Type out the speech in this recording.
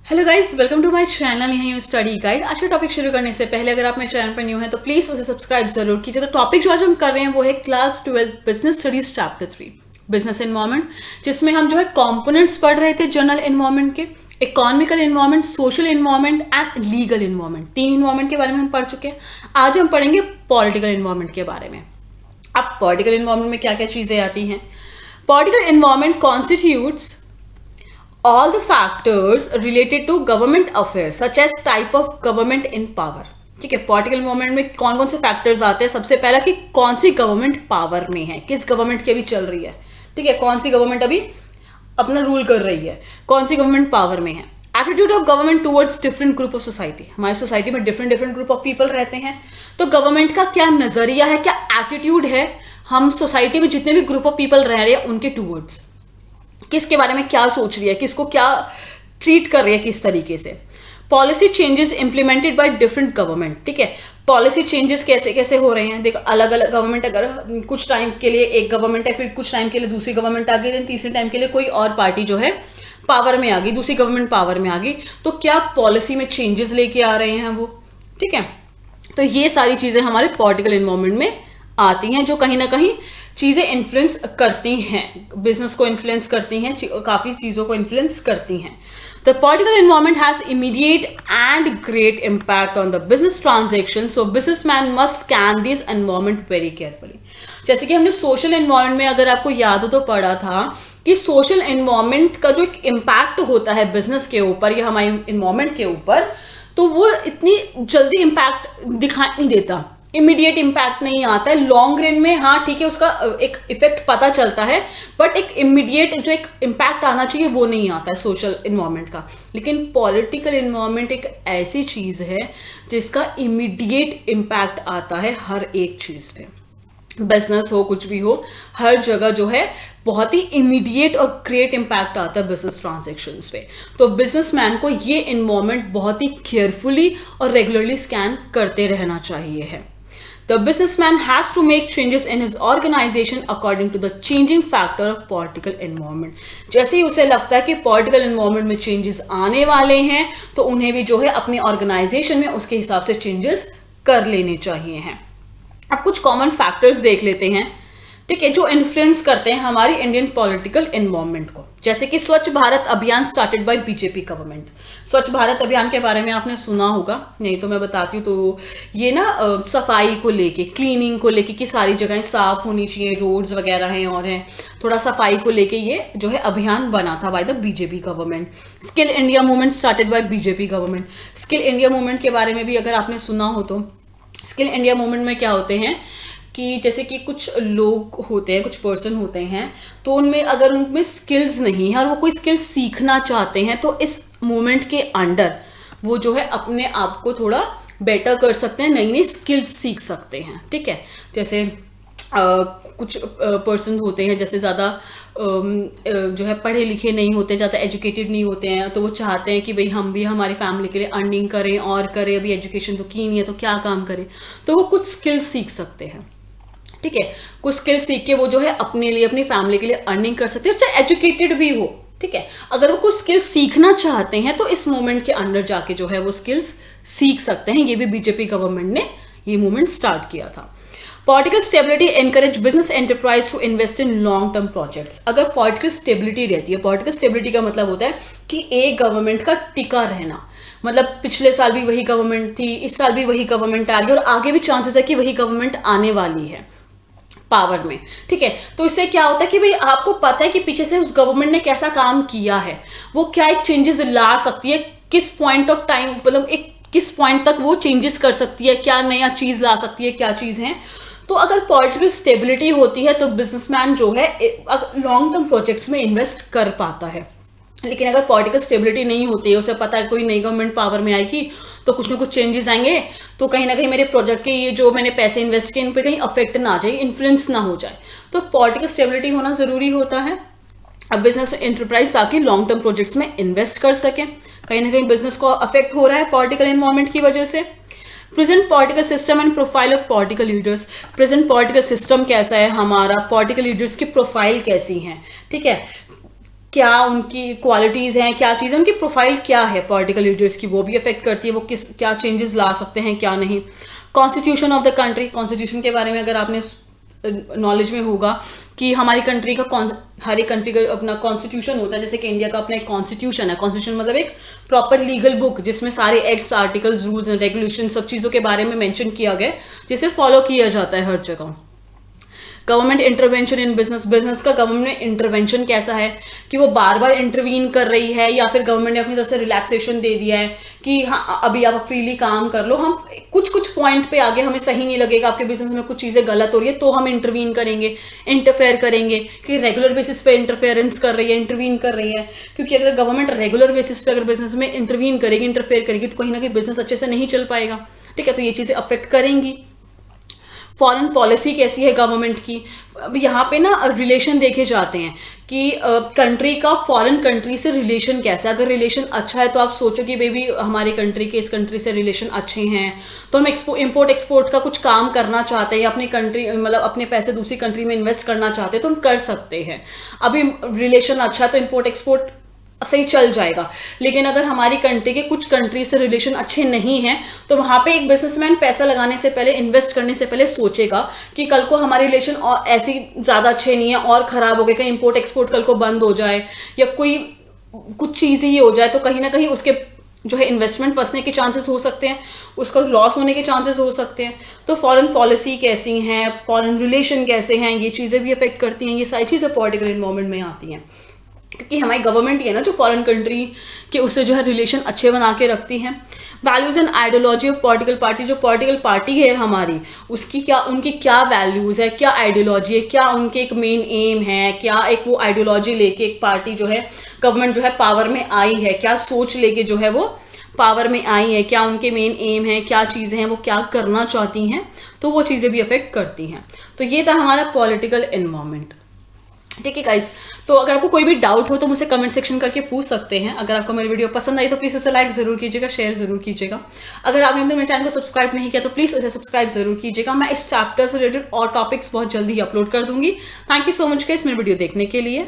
Hello guys, welcome to my channel. यहीं हूँ study guide. आज का टॉपिक शुरू करने से पहले अगर आप मेरे चैनल पर न्यू हैं तो प्लीज उसे सब्सक्राइब जरूर कीजिए। तो टॉपिक जो आज हम कर रहे हैं वो है class 12 business studies chapter 3 business environment, जिसमें हम जो है कंपोनेंट्स पढ़ रहे थे जनरल एनवायरनमेंट के, economical environment, social environment and legal environment. 3 environment के बारे में हम पढ़ चुके हैं। आज हम पढ़ेंगे पॉलिटिकल एनवायरनमेंट के बारे में। अब पॉलिटिकल एनवायरनमेंट में क्या क्या चीजें आती हैं। Political environment constitutes all the factors related to government affairs such as type of government in power। ठीक है, पॉलिटिकल मूवमेंट में कौन कौन से फैक्टर्स आते हैं। सबसे पहला कि कौन सी गवर्नमेंट पावर में है, किस गवर्नमेंट की अभी चल रही है। ठीक है, कौन सी गवर्नमेंट अभी अपना रूल कर रही है, कौन सी गवर्नमेंट पावर में है। Attitude of government towards different group of society. हमारी सोसाइटी में डिफरेंट ग्रुप ऑफ पीपल रहते हैं, तो गवर्नमेंट का क्या नजरिया है, क्या एटीट्यूड है हम सोसाइटी में जितने भी ग्रुप ऑफ पीपल रह रहे हैं उनके टूवर्ड्स, किसके बारे में क्या सोच रही है, किसको क्या ट्रीट कर रही है, किस तरीके से। Policy changes implemented by different government. ठीक है, पॉलिसी चेंजेस कैसे कैसे हो रहे हैं। देखो, अलग अलग गवर्नमेंट, अगर कुछ टाइम के लिए एक गवर्नमेंट है, फिर कुछ टाइम के लिए दूसरी गवर्नमेंट आ गई, देन तीसरे टाइम के लिए कोई और पार्टी जो है पावर में आ गई, दूसरी गवर्नमेंट पावर में आ गई, तो क्या पॉलिसी में चेंजेस लेके आ रहे हैं वो। ठीक है, तो ये सारी चीजें हमारे पॉलिटिकल एनवायरनमेंट में आती हैं, जो कहीं ना कहीं चीजें इन्फ्लुएंस करती हैं, बिजनेस को इन्फ्लुएंस करती हैं, काफी चीजों को इन्फ्लुएंस करती हैं। The political environment has immediate and great impact on the business transaction, so businessman must scan this environment very carefully. जैसे कि हमने सोशल एनवायरनमेंट में, अगर आपको याद हो तो, पढ़ा था कि सोशल एनवायरनमेंट का जो एक इम्पैक्ट होता है बिजनेस के ऊपर या हमारे एनवायरनमेंट के ऊपर, तो वो इतनी जल्दी इम्पैक्ट दिखाई नहीं देता, इमीडिएट इम्पैक्ट नहीं आता है। लॉन्ग रन में हाँ ठीक है, उसका एक इफेक्ट पता चलता है, बट एक इमीडिएट जो एक इम्पैक्ट आना चाहिए वो नहीं आता है सोशल इन्वायरमेंट का। लेकिन पॉलिटिकल इन्वायरमेंट एक ऐसी चीज है जिसका इमीडिएट इम्पैक्ट आता है हर एक चीज पे। बिजनेस हो, कुछ भी हो, हर जगह जो है बहुत ही इमीडिएट और ग्रेट इम्पैक्ट आता है बिजनेस ट्रांजैक्शंस पे। तो बिजनेसमैन को ये इन्वायरमेंट बहुत ही केयरफुली और रेगुलरली स्कैन करते रहना चाहिए है। The businessman has to make changes in his organization according to the changing factor of political environment। जैसे ही उसे लगता है कि political environment में changes आने वाले हैं, तो उन्हें भी जो है अपनी organization में उसके हिसाब से changes कर लेने चाहिए हैं। अब कुछ common factors देख लेते हैं, ठीक है, जो इन्फ्लुएंस करते हैं हमारी इंडियन पॉलिटिकल एनवायरनमेंट को। जैसे कि स्वच्छ भारत अभियान स्टार्टेड बाय बीजेपी गवर्नमेंट। स्वच्छ भारत अभियान के बारे में आपने सुना होगा, नहीं तो मैं बताती हूँ। तो ये ना सफाई को लेके, क्लीनिंग को लेके कि सारी जगहें साफ होनी चाहिए, रोड्स वगैरह हैं और हैं, थोड़ा सफाई को लेके ये जो है अभियान बना था by the BJP government. Skill India movement started by BJP government. Skill India movement के बारे में भी अगर आपने सुना हो तो, स्किल इंडिया मूवमेंट में क्या होते हैं कि जैसे कि कुछ लोग होते हैं, कुछ पर्सन होते हैं, तो उनमें अगर उनमें स्किल्स नहीं है और वो कोई स्किल सीखना चाहते हैं, तो इस मूवमेंट के अंडर वो जो है अपने आप को थोड़ा बेटर कर सकते हैं, नई नई स्किल्स सीख सकते हैं। ठीक है, जैसे कुछ पर्सन होते हैं, जैसे ज़्यादा जो है पढ़े लिखे नहीं होते, ज़्यादा एजुकेटेड नहीं होते हैं, तो वो चाहते हैं कि भाई हम भी हमारी फैमिली के लिए अर्निंग करें और करें, अभी एजुकेशन तो की नहीं है तो क्या काम करें, तो वो कुछ स्किल्स सीख सकते हैं। ठीक है, कुछ स्किल सीख के वो जो है अपने लिए, अपनी फैमिली के लिए अर्निंग कर सकते हैं, चाहे एजुकेटेड भी हो। ठीक है, अगर वो कुछ स्किल्स सीखना चाहते हैं तो इस मूवमेंट के अंदर जाके जो है वो स्किल्स सीख सकते हैं। ये भी बीजेपी गवर्नमेंट ने ये मूवमेंट स्टार्ट किया था। Political stability encourage business enterprise to invest in long term projects. अगर पॉलिटिकल स्टेबिलिटी रहती है, पॉलिटिकल स्टेबिलिटी का मतलब होता है कि एक गवर्नमेंट का टिका रहना, मतलब पिछले साल भी वही गवर्नमेंट थी, इस साल भी वही गवर्नमेंट आ रही है और आगे भी चांसेस है कि वही गवर्नमेंट आने वाली है पावर में। ठीक है, तो इससे क्या होता है कि भाई आपको पता है कि पीछे से उस गवर्नमेंट ने कैसा काम किया है, वो क्या एक चेंजेस ला सकती है, किस पॉइंट ऑफ टाइम, मतलब एक किस पॉइंट तक वो चेंजेस कर सकती है, क्या नया चीज ला सकती है, क्या चीज है। तो अगर पॉलिटिकल स्टेबिलिटी होती है तो बिजनेसमैन जो है लॉन्ग टर्म प्रोजेक्ट्स में इन्वेस्ट कर पाता है। लेकिन अगर पॉलिटिकल स्टेबिलिटी नहीं होती है, उसे पता है कोई नई गवर्नमेंट पावर में आएगी तो कुछ ना कुछ चेंजेस आएंगे, तो कहीं ना कहीं मेरे प्रोजेक्ट के ये जो मैंने पैसे इन्वेस्ट किए इन पे कहीं अफेक्ट ना आ जाए, इन्फ्लुएंस ना हो जाए, तो पॉलिटिकल स्टेबिलिटी होना जरूरी होता है। अब बिजनेस एंटरप्राइज ताकि लॉन्ग टर्म प्रोजेक्ट्स में इन्वेस्ट कर सके, कहीं ना कहीं बिजनेस को अफेक्ट हो रहा है पॉलिटिकल एनवायरनमेंट की वजह से। Present political system and profile of political leaders. Present political system कैसा है हमारा, पॉलिटिकल लीडर्स की प्रोफाइल कैसी है। ठीक है, क्या उनकी क्वालिटीज़ हैं, क्या चीज़ें, उनकी प्रोफाइल क्या है पॉलिटिकल लीडर्स की, वो भी अफेक्ट करती है, वो क्या चेंजेस ला सकते हैं क्या नहीं। Constitution of the country, constitution के बारे में अगर आपने नॉलेज में होगा कि हमारी कंट्री का हर एक कंट्री का अपना कॉन्स्टिट्यूशन होता है। जैसे कि इंडिया का अपना एक कॉन्स्टिट्यूशन है। कॉन्स्टिट्यूशन मतलब एक प्रॉपर लीगल बुक जिसमें सारे acts, articles, rules and regulation सब चीज़ों के बारे में मेंशन किया गया, जिसे फॉलो किया जाता है हर जगह। Government intervention in business, business का गवर्नमेंट में इंटरवेंशन कैसा है कि वो बार बार इंटरवीन कर रही है, या फिर गवर्नमेंट ने अपनी तरफ से रिलैक्सेशन दे दिया है कि हाँ अभी आप फ्रीली काम कर लो, हम कुछ कुछ पॉइंट पे आगे हमें सही नहीं लगेगा, आपके बिजनेस में कुछ चीज़ें गलत हो रही है तो हम इंटरवीन करेंगे, इंटरफेयर करेंगे। कि रेगुलर बेसिस पे इंटरफेरेंस कर रही है, इंटरवीन कर रही है, क्योंकि अगर गवर्नमेंट रेगुलर बेसिस पे अगर बिजनेस में इंटरवीन करेगी, इंटरफेयर करेगी, तो कहीं ना कहीं बिजनेस अच्छे से नहीं चल पाएगा। ठीक है, तो ये चीज़ें अफेक्ट करेंगी। फॉरेन पॉलिसी कैसी है गवर्नमेंट की, अब यहाँ पे ना रिलेशन देखे जाते हैं कि कंट्री का फॉरेन कंट्री से रिलेशन कैसा है। अगर रिलेशन अच्छा है तो आप सोचो कि बेबी हमारी कंट्री के इस कंट्री से रिलेशन अच्छे हैं, तो हम इम्पोर्ट एक्सपोर्ट का कुछ काम करना चाहते हैं, या अपनी कंट्री मतलब अपने पैसे दूसरी कंट्री में इन्वेस्ट करना चाहते हैं तो हम कर सकते हैं। अभी रिलेशन अच्छा है तो इम्पोर्ट एक्सपोर्ट सही चल जाएगा। लेकिन अगर हमारी कंट्री के कुछ कंट्री से रिलेशन अच्छे नहीं हैं तो वहां पे एक बिजनेसमैन पैसा लगाने से पहले, इन्वेस्ट करने से पहले सोचेगा कि कल को हमारे रिलेशन और ऐसी ज़्यादा अच्छे नहीं है और ख़राब हो गए, कहीं इम्पोर्ट एक्सपोर्ट कल को बंद हो जाए या कोई कुछ चीज़ ही हो जाए, तो कहीं ना कहीं उसके जो है इन्वेस्टमेंट फंसने के चांसेस हो सकते हैं, उसका लॉस होने के चांसेस हो सकते हैं। तो फॉरेन पॉलिसी कैसी हैं, फॉरेन रिलेशन कैसे हैं, ये चीज़ें भी अफेक्ट करती हैं। ये सारी चीज़ें पॉलिटिकल इन्वायरमेंट में आती हैं, क्योंकि हमारी गवर्नमेंट ही है ना जो फॉरेन कंट्री के उससे जो है रिलेशन अच्छे बना के रखती हैं। Values and ideology of political party, जो पॉलिटिकल पार्टी है हमारी, उसकी क्या, उनकी क्या वैल्यूज़ है, क्या आइडियोलॉजी है, क्या उनके एक मेन एम है, क्या एक वो आइडियोलॉजी लेके एक पार्टी जो है गवर्नमेंट जो है पावर में आई है, क्या सोच लेके जो है वो पावर में आई है, क्या उनके मेन एम है, क्या चीज़ें हैं, वो क्या करना चाहती हैं, तो वो चीज़ें भी अफेक्ट करती हैं। तो ये था हमारा पॉलिटिकल एनवायरनमेंट। ठीक है गाइस, तो अगर आपको कोई भी डाउट हो तो मुझसे कमेंट सेक्शन करके पूछ सकते हैं। अगर आपको मेरी वीडियो पसंद आई तो प्लीज़ उसे लाइक ज़रूर कीजिएगा, शेयर ज़रूर कीजिएगा। अगर आपने अभी तक मेरे चैनल को सब्सक्राइब नहीं किया तो प्लीज़ उसे सब्सक्राइब ज़रूर कीजिएगा। मैं इस चैप्टर से रिलेटेड और टॉपिक्स बहुत जल्दी अपलोड कर दूंगी। Thank you so much guys मेरी वीडियो देखने के लिए।